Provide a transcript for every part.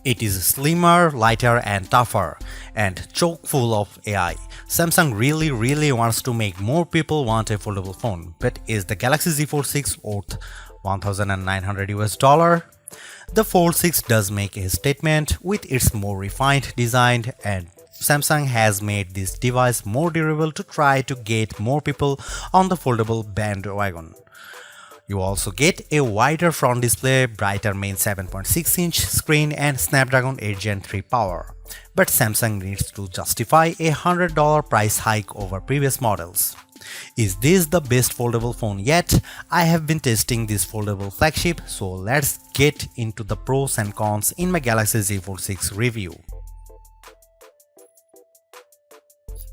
It is slimmer, lighter and tougher, and chock full of AI. Samsung really wants to make more people want a foldable phone, but is the Galaxy Z Fold 6 worth $1,900? The Fold 6 does make a statement with its more refined design, and Samsung has made this device more durable to try to get more people on the foldable bandwagon. You also get a wider front display, brighter main 7.6-inch screen and Snapdragon 8 Gen 3 power. But Samsung needs to justify a $100 price hike over previous models. Is this the best foldable phone yet? I have been testing this foldable flagship, so let's get into the pros and cons in my Galaxy Z Fold 6 review.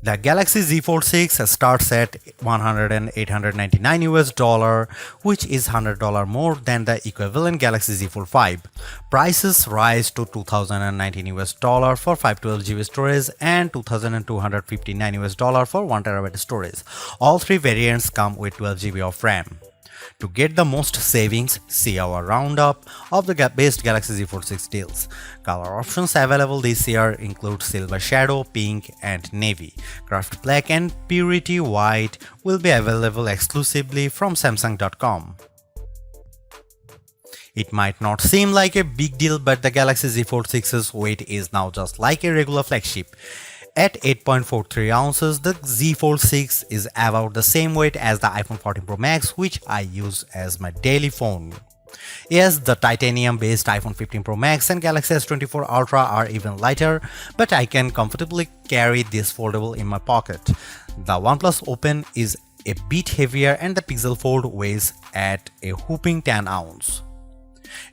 The Galaxy Z Fold 6 starts at $899, which is $100 more than the equivalent Galaxy Z Fold 5. Prices rise to $2,019 for 512GB storage and $2,259 for 1TB storage. All three variants come with 12GB of RAM. To get the most savings, see our roundup of the best Galaxy Z Fold 6 deals. Color options available this year include Silver Shadow, Pink and Navy. Craft Black and Purity White will be available exclusively from Samsung.com. It might not seem like a big deal, but the Galaxy Z Fold 6's weight is now just like a regular flagship. At 8.43 ounces, the Z Fold 6 is about the same weight as the iPhone 14 Pro Max, which I use as my daily phone. Yes, the titanium-based iPhone 15 Pro Max and Galaxy S24 Ultra are even lighter, but I can comfortably carry this foldable in my pocket. The OnePlus Open is a bit heavier and the Pixel Fold weighs at a whopping 10 ounces.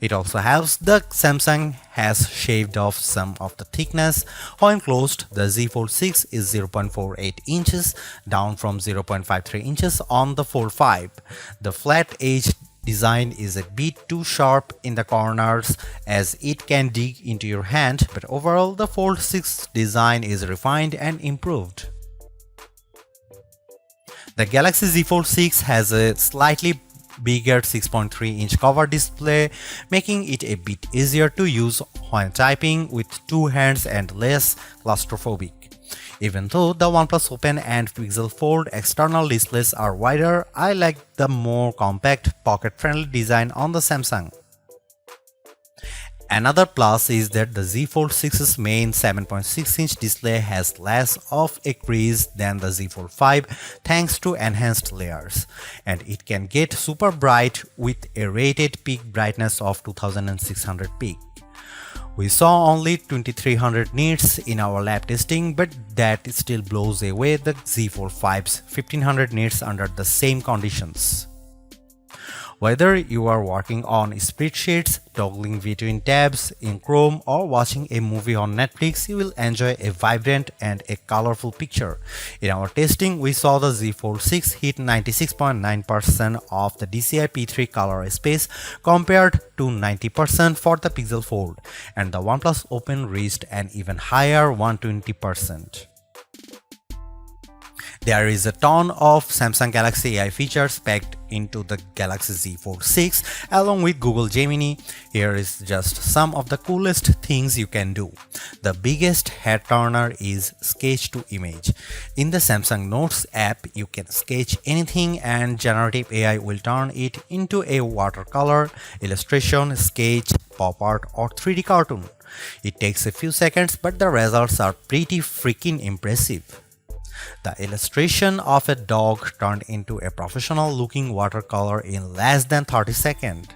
It also helps that Samsung has shaved off some of the thickness. When closed, the Z Fold 6 is 0.48 inches, down from 0.53 inches on the Fold 5. The flat edge design is a bit too sharp in the corners as it can dig into your hand, but overall the Fold 6 design is refined and improved. The Galaxy Z Fold 6 has a slightly bigger 6.3-inch cover display, making it a bit easier to use when typing with two hands and less claustrophobic. Even though the OnePlus Open and Pixel Fold external displays are wider, I like the more compact, pocket-friendly design on the Samsung. Another plus is that the Z Fold 6's main 7.6-inch display has less of a crease than the Z Fold 5 thanks to enhanced layers, and it can get super bright with a rated peak brightness of 2600 peak. We saw only 2300 nits in our lab testing, but that still blows away the Z Fold 5's 1500 nits under the same conditions. Whether you are working on spreadsheets, toggling between tabs in Chrome, or watching a movie on Netflix, you will enjoy a vibrant and a colorful picture. In our testing, we saw the Z Fold 6 hit 96.9% of the DCI P3 color space compared to 90% for the Pixel Fold, and the OnePlus Open reached an even higher 120%. There is a ton of Samsung Galaxy AI features packed into the Galaxy Z Fold 6 along with Google Gemini. Here is just some of the coolest things you can do. The biggest head turner is Sketch to Image. In the Samsung Notes app, you can sketch anything and generative AI will turn it into a watercolor, illustration, sketch, pop art or 3D cartoon. It takes a few seconds, but the results are pretty freaking impressive. The illustration of a dog turned into a professional-looking watercolor in less than 30 seconds.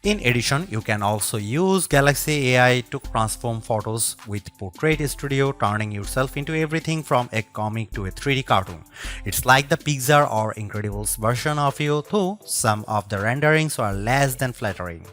In addition, you can also use Galaxy AI to transform photos with Portrait Studio, turning yourself into everything from a comic to a 3D cartoon. It's like the Pixar or Incredibles version of you, though some of the renderings are less than flattering.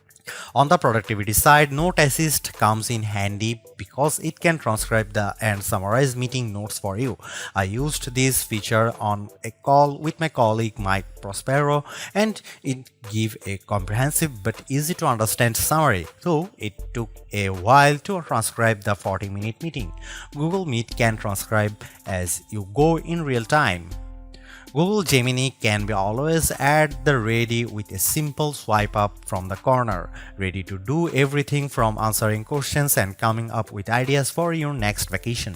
On the productivity side, Note Assist comes in handy because it can transcribe and summarize meeting notes for you. I used this feature on a call with my colleague Mike Prospero, and it gave a comprehensive but easy to understand summary, though it took a while to transcribe the 40-minute meeting. Google Meet can transcribe as you go in real time. Google Gemini can be always at the ready with a simple swipe up from the corner, ready to do everything from answering questions and coming up with ideas for your next vacation.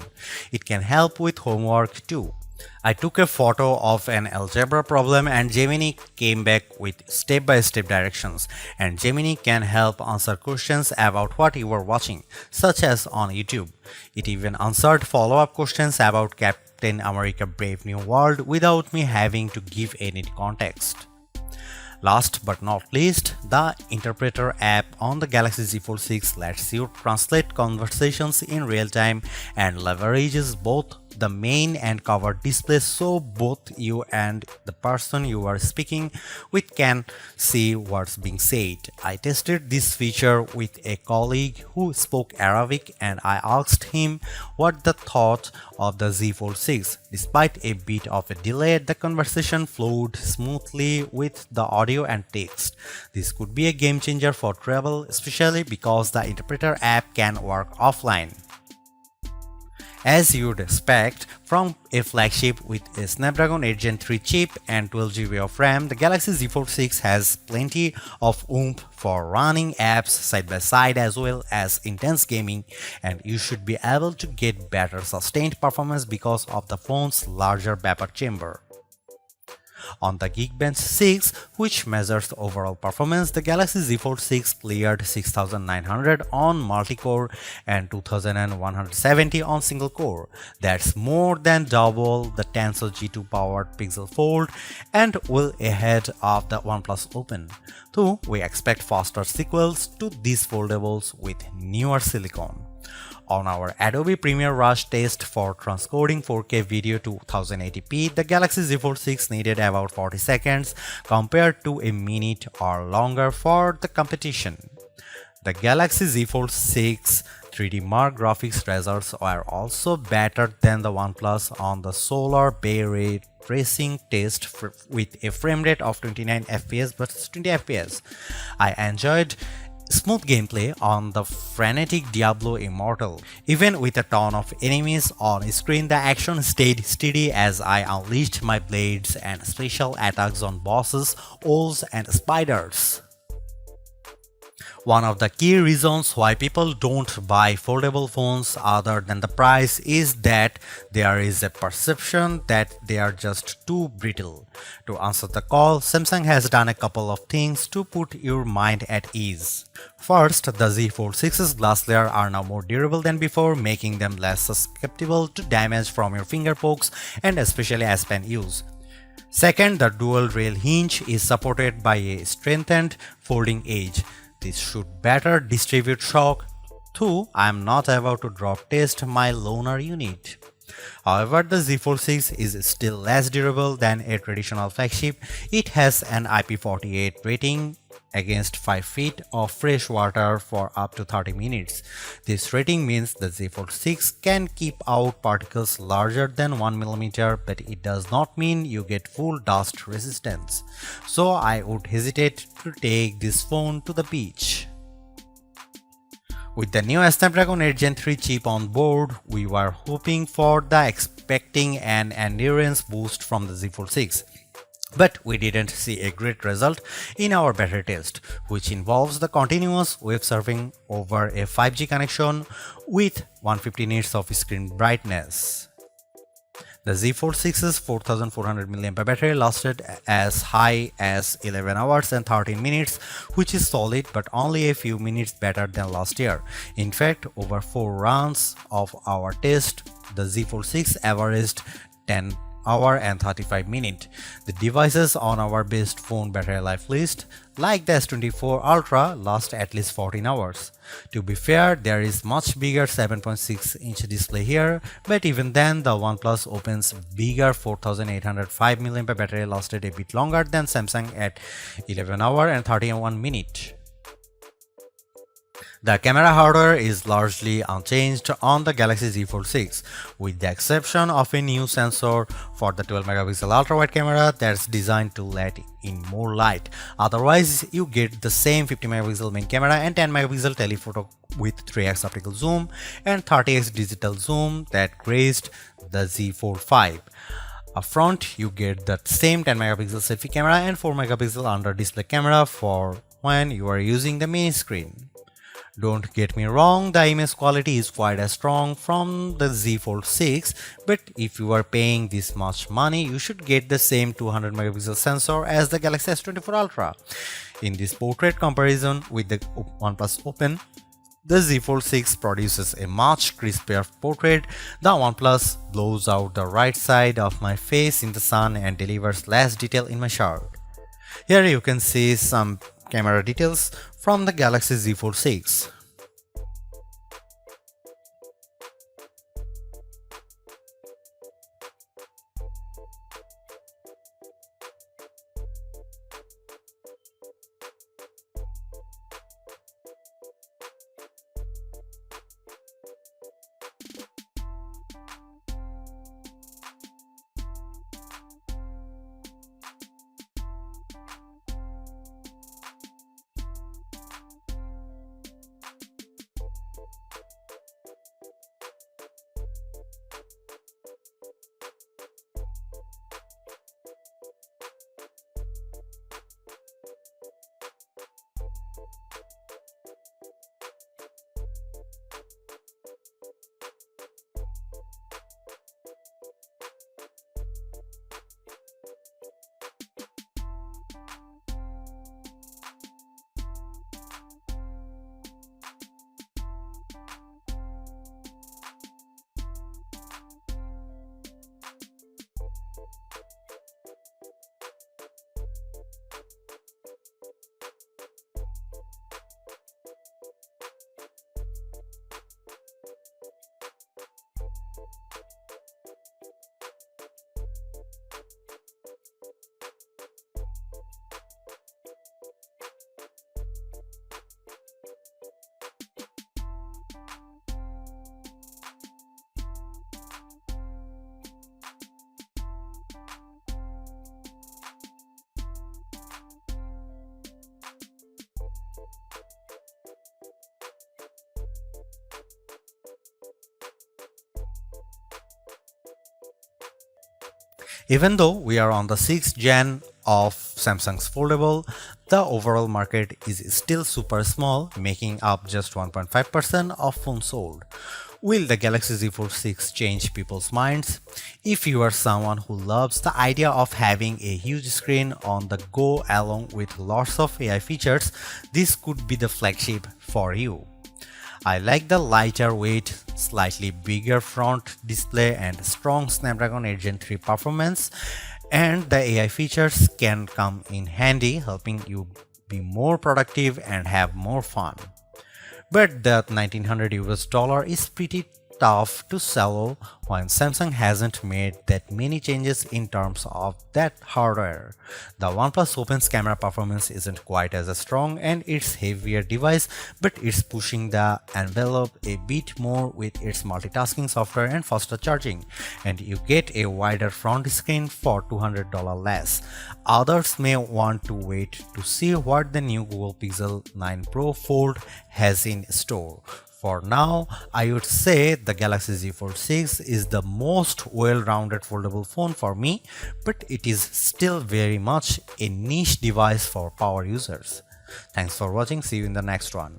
It can help with homework too. I took a photo of an algebra problem and Gemini came back with step-by-step directions, and Gemini can help answer questions about what you were watching, such as on YouTube. It even answered follow-up questions about Captain America Brave New World without me having to give any context. Last but not least, the Interpreter app on the Galaxy Z Fold 6 lets you translate conversations in real time and leverages both the main and cover displays so both you and the person you are speaking with can see what's being said. I tested this feature with a colleague who spoke Arabic and I asked him what the thought of the Z Fold 6. Despite a bit of a delay, the conversation flowed smoothly with the audio and text. This could be a game changer for travel, especially because the Interpreter app can work offline. As you'd expect from a flagship with a Snapdragon 8 Gen 3 chip and 12GB of RAM, the Galaxy Z Fold 6 has plenty of oomph for running apps side by side as well as intense gaming, and you should be able to get better sustained performance because of the phone's larger vapor chamber. On the Geekbench 6, which measures overall performance, the Galaxy Z Fold 6 cleared 6900 on multi-core and 2170 on single-core. That's more than double the Tensor G2 powered Pixel Fold and well ahead of the OnePlus Open. Though we expect faster sequels to these foldables with newer silicon. On our Adobe Premiere Rush test for transcoding 4K video to 1080p, the Galaxy Z Fold 6 needed about 40 seconds compared to a minute or longer for the competition. The Galaxy Z Fold 6 3D Mark graphics results are also better than the OnePlus on the Solar Bay Ray tracing test with a frame rate of 29 fps versus 20 fps. I enjoyed smooth gameplay on the frenetic Diablo Immortal. Even with a ton of enemies on screen, the action stayed steady as I unleashed my blades and special attacks on bosses, owls and spiders. One of the key reasons why people don't buy foldable phones other than the price is that there is a perception that they are just too brittle. To answer the call, Samsung has done a couple of things to put your mind at ease. First, the Z Fold 6's glass layer are now more durable than before, making them less susceptible to damage from your finger pokes and especially as pen use. Second, the dual rail hinge is supported by a strengthened folding edge. This should better distribute shock, though I am not about to drop test my loaner unit. However, the Z Fold 6 is still less durable than a traditional flagship. It has an IP48 rating against 5 feet of fresh water for up to 30 minutes. This rating means the Z Fold 6 can keep out particles larger than 1mm, but it does not mean you get full dust resistance. So I would hesitate to take this phone to the beach. With the new Snapdragon 8 Gen 3 chip on board, we were hoping for the expecting an endurance boost from the Z Fold 6. But we didn't see a great result in our battery test, which involves the continuous web surfing over a 5G connection with 150 nits of screen brightness. The Z Fold 6's 4400 mAh battery lasted as high as 11 hours and 13 minutes, which is solid but only a few minutes better than last year. In fact, over 4 rounds of our test, the Z Fold 6 averaged 10 hour and 35 minutes. The devices on our best phone battery life list, like the S24 Ultra, last at least 14 hours. To be fair, there is much bigger 7.6-inch display here, but even then the OnePlus Open's bigger 4805 mAh battery lasted a bit longer than Samsung at 11 hour and 31 minutes. The camera hardware is largely unchanged on the Galaxy Z Fold 6, with the exception of a new sensor for the 12-megapixel ultra-wide camera that's designed to let in more light. Otherwise, you get the same 50-megapixel main camera and 10-megapixel telephoto with 3x optical zoom and 30x digital zoom that graced the Z Fold 5. Up front, you get that same 10 megapixel selfie camera and 4 megapixel under display camera for when you are using the mini screen. Don't get me wrong, the image quality is quite as strong from the Z Fold 6, but if you are paying this much money, you should get the same 200 megapixel sensor as the Galaxy S24 Ultra. In this portrait comparison with the OnePlus Open, the Z Fold 6 produces a much crispier portrait. The OnePlus blows out the right side of my face in the sun and delivers less detail in my shirt. Here you can see some camera details from the Galaxy Z Fold 6. Even though we are on the 6th gen of Samsung's foldable, the overall market is still super small, making up just 1.5% of phones sold. Will the Galaxy Z Fold 6 change people's minds? If you are someone who loves the idea of having a huge screen on the go along with lots of AI features, this could be the flagship for you. I like the lighter weight, slightly bigger front display and strong Snapdragon 8 Gen 3 performance, and the AI features can come in handy, helping you be more productive and have more fun. But that 1900 US dollar is pretty tough to swallow when Samsung hasn't made that many changes in terms of that hardware. The OnePlus Open's camera performance isn't quite as strong and it's heavier device, but it's pushing the envelope a bit more with its multitasking software and faster charging, and you get a wider front screen for $200 less. Others may want to wait to see what the new Google Pixel 9 Pro Fold has in store. For now, I would say the Galaxy Z Fold 6 is the most well-rounded foldable phone for me, but it is still very much a niche device for power users. Thanks for watching, see you in the next one.